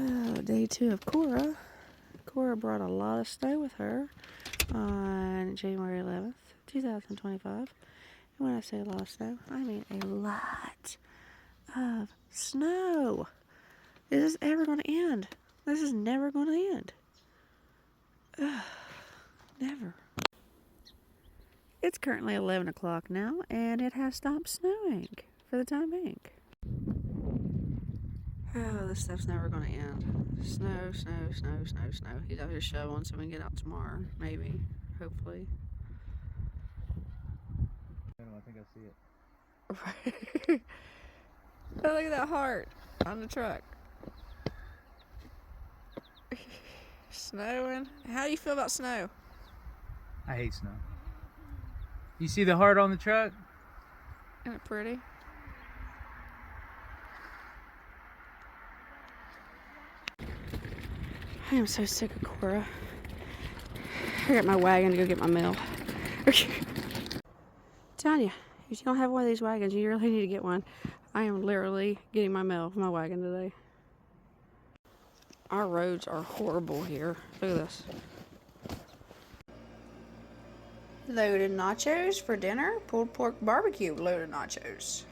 Oh, day 2 of Cora. Cora brought a lot of snow with her on January 11th, 2025. And when I say a lot of snow, I mean a lot of snow. Is this ever going to end? This is never going to end. Ugh, never. It's currently 11 o'clock now, and it has stopped snowing for the time being. Oh, this stuff's never going to end. Snow, snow, snow, snow, snow. He's out here shoveling so we can get out tomorrow. Maybe. Hopefully. I think I see it. Oh, look at that heart on the truck. Snowing. How do you feel about snow? I hate snow. You see the heart on the truck? Isn't it pretty? I am so sick of Cora. I got my wagon to go get my mail. Tanya, if you don't have one of these wagons, you really need to get one. I am literally getting my mail from my wagon today. Our roads are horrible here. Look at this. Loaded nachos for dinner. Pulled pork barbecue loaded nachos.